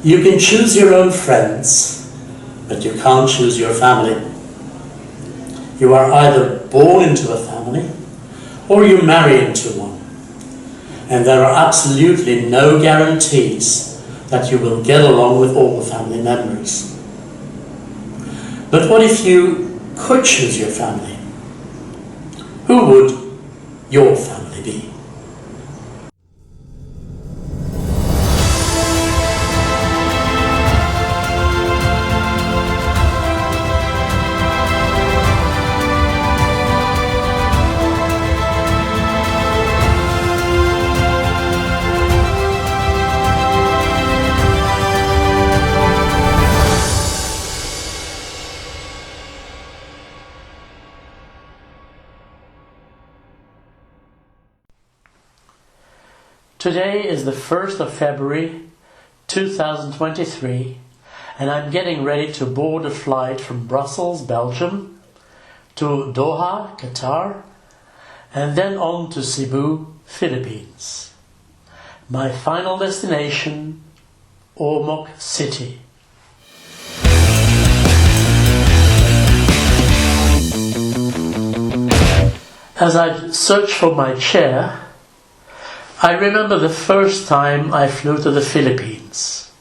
You can choose your own friends, but you can't choose your family. You are either born into a family or you marry into one. And there are absolutely no guarantees that you will get along with all the family members. But what if you could choose your family? Who would your family be? Today is the 1st of February 2023 and I'm getting ready to board a flight from Brussels, Belgium to Doha, Qatar and then on to Cebu, Philippines. My final destination, Ormoc City. As I search for my chair, I remember the first time I flew to the Philippines,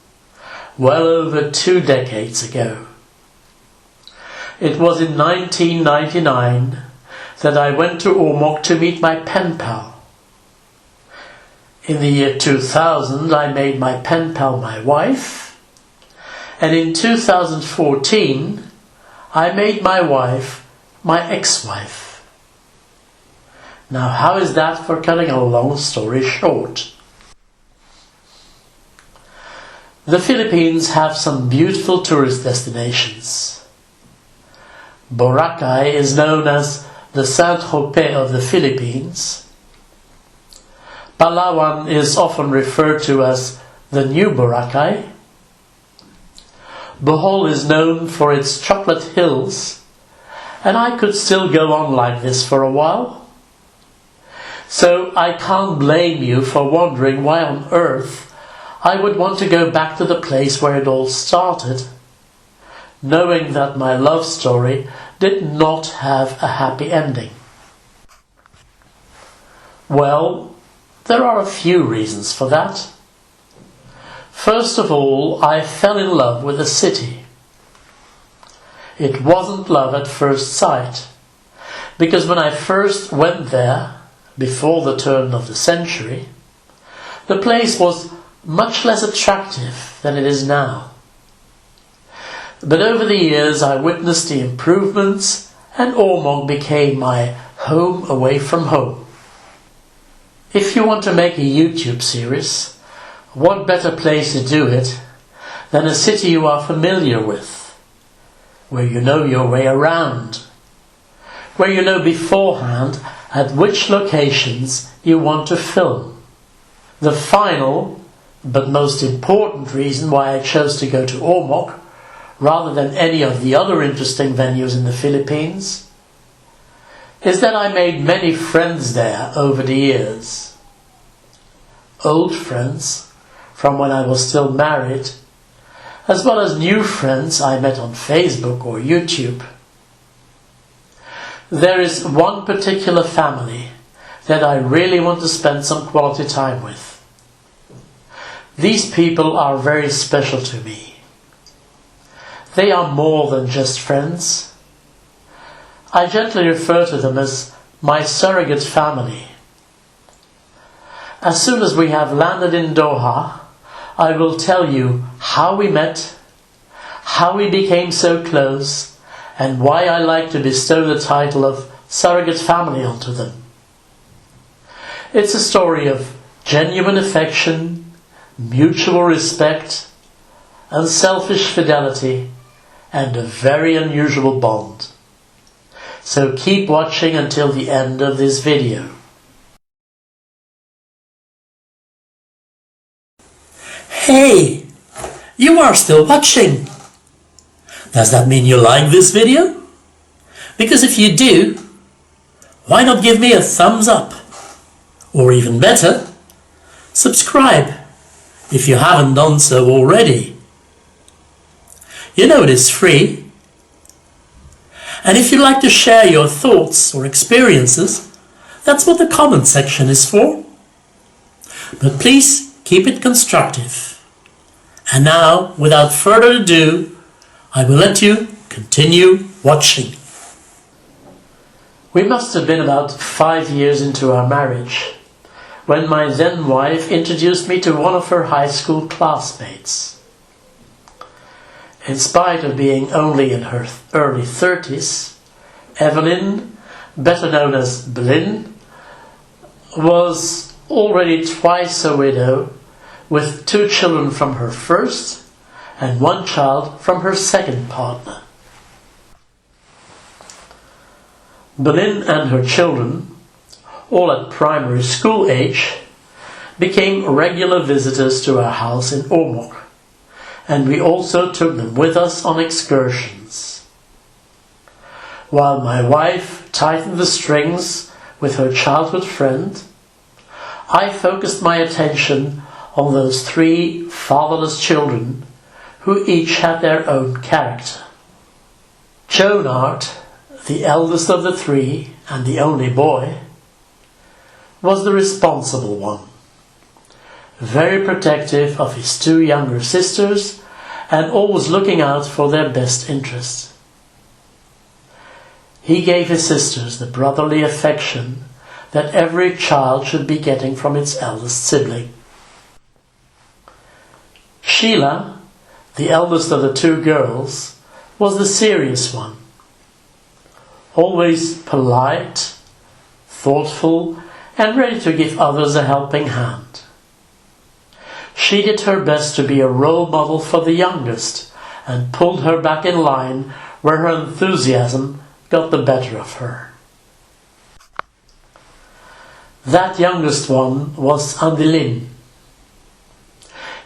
well over 2 decades ago. It was in 1999 that I went to Ormoc to meet my pen pal. In the year 2000 I made my pen pal my wife, and in 2014 I made my wife my ex-wife. Now, how is that for cutting a long story short? The Philippines have some beautiful tourist destinations. Boracay is known as the Saint-Tropez of the Philippines. Palawan is often referred to as the New Boracay. Bohol is known for its chocolate hills, and I could still go on like this for a while. So I can't blame you for wondering why on earth I would want to go back to the place where it all started, knowing that my love story did not have a happy ending. Well, there are a few reasons for that. First of all, I fell in love with the city. It wasn't love at first sight, because when I first went there, before the turn of the century, the place was much less attractive than it is now. But over the years I witnessed the improvements and Ormoc became my home away from home. If you want to make a YouTube series, what better place to do it than a city you are familiar with, where you know your way around, where you know beforehand at which locations you want to film. The final, but most important reason why I chose to go to Ormoc, rather than any of the other interesting venues in the Philippines, is that I made many friends there over the years. Old friends from when I was still married, as well as new friends I met on Facebook or YouTube. There is one particular family that I really want to spend some quality time with. These people are very special to me. They are more than just friends. I gently refer to them as my surrogate family. As soon as we have landed in Doha, I will tell you how we met, how we became so close, and why I like to bestow the title of surrogate family onto them. It's a story of genuine affection, mutual respect, unselfish fidelity, and a very unusual bond. So keep watching until the end of this video. Hey, you are still watching. Does that mean you like this video? Because if you do, why not give me a thumbs up? Or even better, subscribe if you haven't done so already. You know it is free. And if you'd like to share your thoughts or experiences, that's what the comment section is for. But please keep it constructive. And now, without further ado, I will let you continue watching. We must have been about 5 years into our marriage when my then wife introduced me to one of her high school classmates. In spite of being only in her early 30s, Evelyn, better known as Boleyn, was already twice a widow, with 2 children from her first and 1 child from her second partner. Boleyn and her children, all at primary school age, became regular visitors to our house in Ormoc, and we also took them with us on excursions. While my wife tightened the strings with her childhood friend, I focused my attention on those 3 fatherless children who each had their own character. Jonard, the eldest of the 3 and the only boy, was the responsible one, very protective of his 2 younger sisters and always looking out for their best interests. He gave his sisters the brotherly affection that every child should be getting from its eldest sibling. Sheila, the eldest of the 2 girls, was the serious one, always polite, thoughtful, and ready to give others a helping hand. She did her best to be a role model for the youngest and pulled her back in line where her enthusiasm got the better of her. That youngest one was Andelin.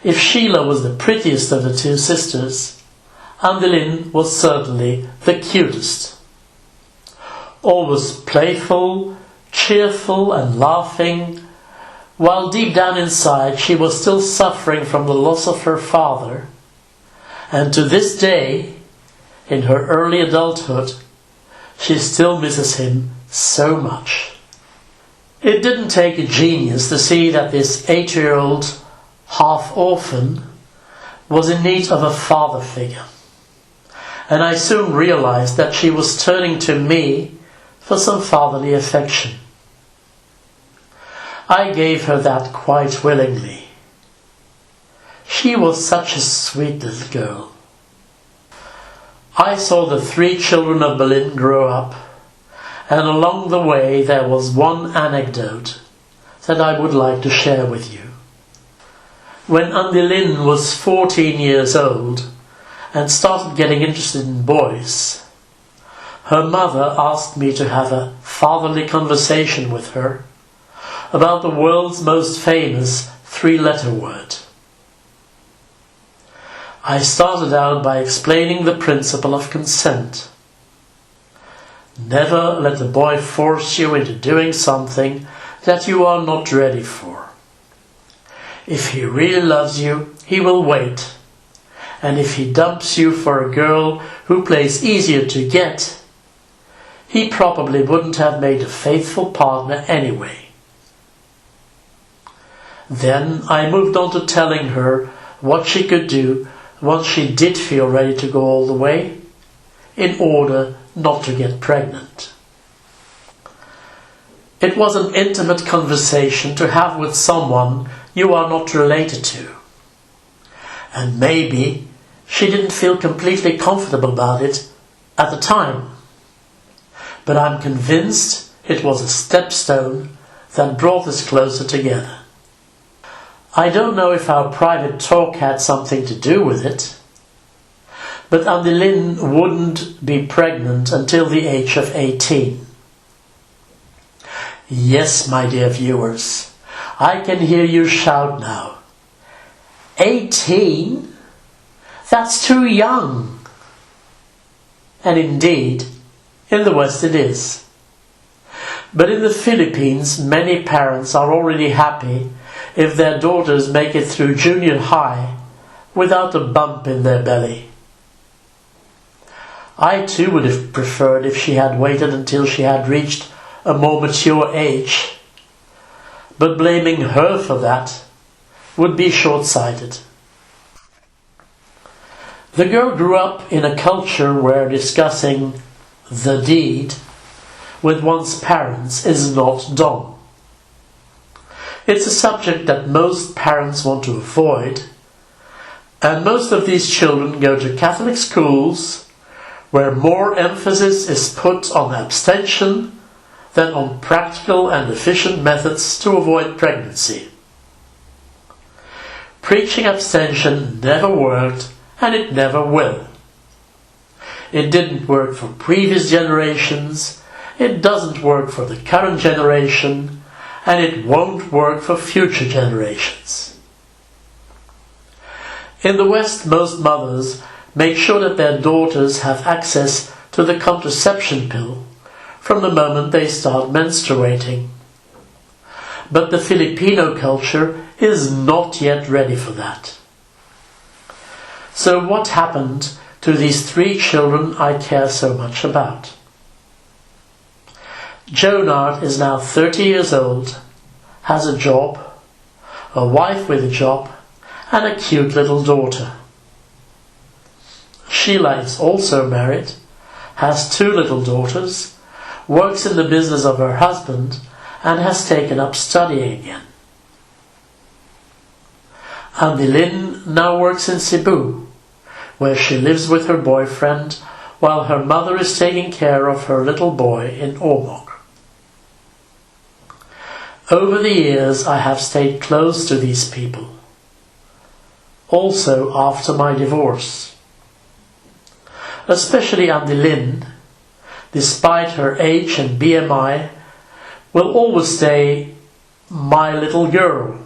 If Sheila was the prettiest of the 2 sisters, Andelin was certainly the cutest. Always playful, cheerful and laughing, while deep down inside she was still suffering from the loss of her father, and to this day, in her early adulthood, she still misses him so much. It didn't take a genius to see that this 8-year-old half-orphan was in need of a father figure, and I soon realized that she was turning to me for some fatherly affection. I gave her that quite willingly. She was such a sweet little girl. I saw the 3 children of Boleyn grow up, and along the way there was one anecdote that I would like to share with you. When Andelin was 14 years old and started getting interested in boys, her mother asked me to have a fatherly conversation with her about the world's most famous 3-letter word. I started out by explaining the principle of consent. Never let the boy force you into doing something that you are not ready for. If he really loves you, he will wait. And if he dumps you for a girl who plays easier to get, he probably wouldn't have made a faithful partner anyway. Then I moved on to telling her what she could do once she did feel ready to go all the way, in order not to get pregnant. It was an intimate conversation to have with someone you are not related to. And maybe she didn't feel completely comfortable about it at the time. But I'm convinced it was a stepstone that brought us closer together. I don't know if our private talk had something to do with it, but Andelin wouldn't be pregnant until the age of 18. Yes, my dear viewers, I can hear you shout now. 18? That's too young. And indeed, in the West it is. But in the Philippines, many parents are already happy if their daughters make it through junior high without a bump in their belly. I too would have preferred if she had waited until she had reached a more mature age, but blaming her for that would be short-sighted. The girl grew up in a culture where discussing the deed with one's parents is not done. It's a subject that most parents want to avoid, and most of these children go to Catholic schools where more emphasis is put on abstention than on practical and efficient methods to avoid pregnancy. Preaching abstention never worked, and it never will. It didn't work for previous generations, it doesn't work for the current generation, and it won't work for future generations. In the West, most mothers make sure that their daughters have access to the contraception pill from the moment they start menstruating. But the Filipino culture is not yet ready for that. So what happened to these 3 children I care so much about? Jonard is now 30 years old, has a job, a wife with a job, and a cute little daughter. Sheila is also married, has 2 little daughters, works in the business of her husband, and has taken up studying again. Andilin now works in Cebu, where she lives with her boyfriend while her mother is taking care of her little boy in Ormoc. Over the years I have stayed close to these people, also after my divorce. Especially Andilin, despite her age and BMI, will always stay my little girl.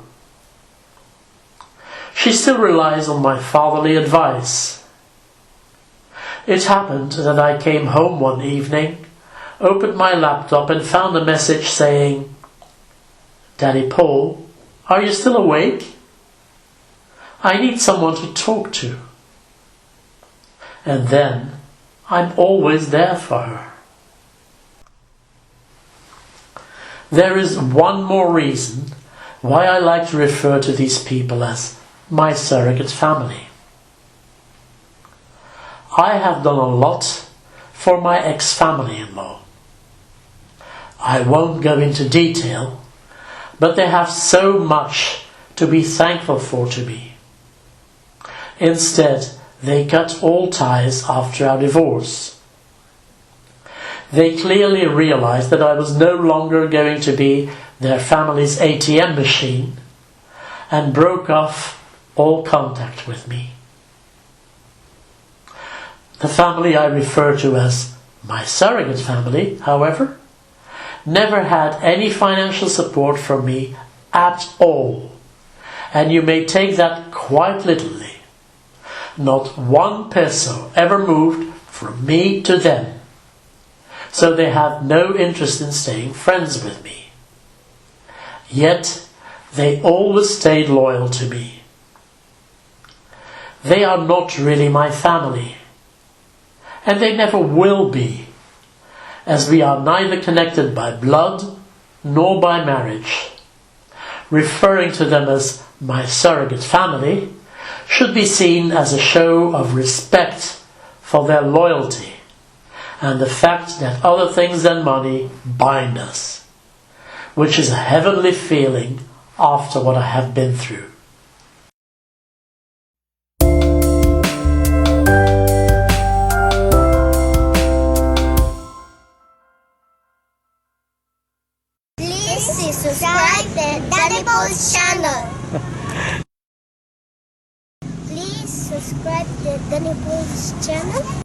She still relies on my fatherly advice. It happened that I came home one evening, opened my laptop and found a message saying, "Daddy Paul, are you still awake? I need someone to talk to." And then I'm always there for her. There is one more reason why I like to refer to these people as my surrogate family. I have done a lot for my ex-family-in-law. I won't go into detail, but they have so much to be thankful for to me. Instead, they cut all ties after our divorce. They clearly realized that I was no longer going to be their family's ATM machine and broke off all contact with me. The family I refer to as my surrogate family, however, never had any financial support from me at all, and you may take that quite literally. Not 1 peso ever moved from me to them, so they have no interest in staying friends with me. Yet they always stayed loyal to me. They are not really my family, and they never will be, as we are neither connected by blood nor by marriage. Referring to them as my surrogate family should be seen as a show of respect for their loyalty and the fact that other things than money bind us, which is a heavenly feeling after what I have been through. Please subscribe to Daddy Paul's channel. Please subscribe to Daddy Paul's channel.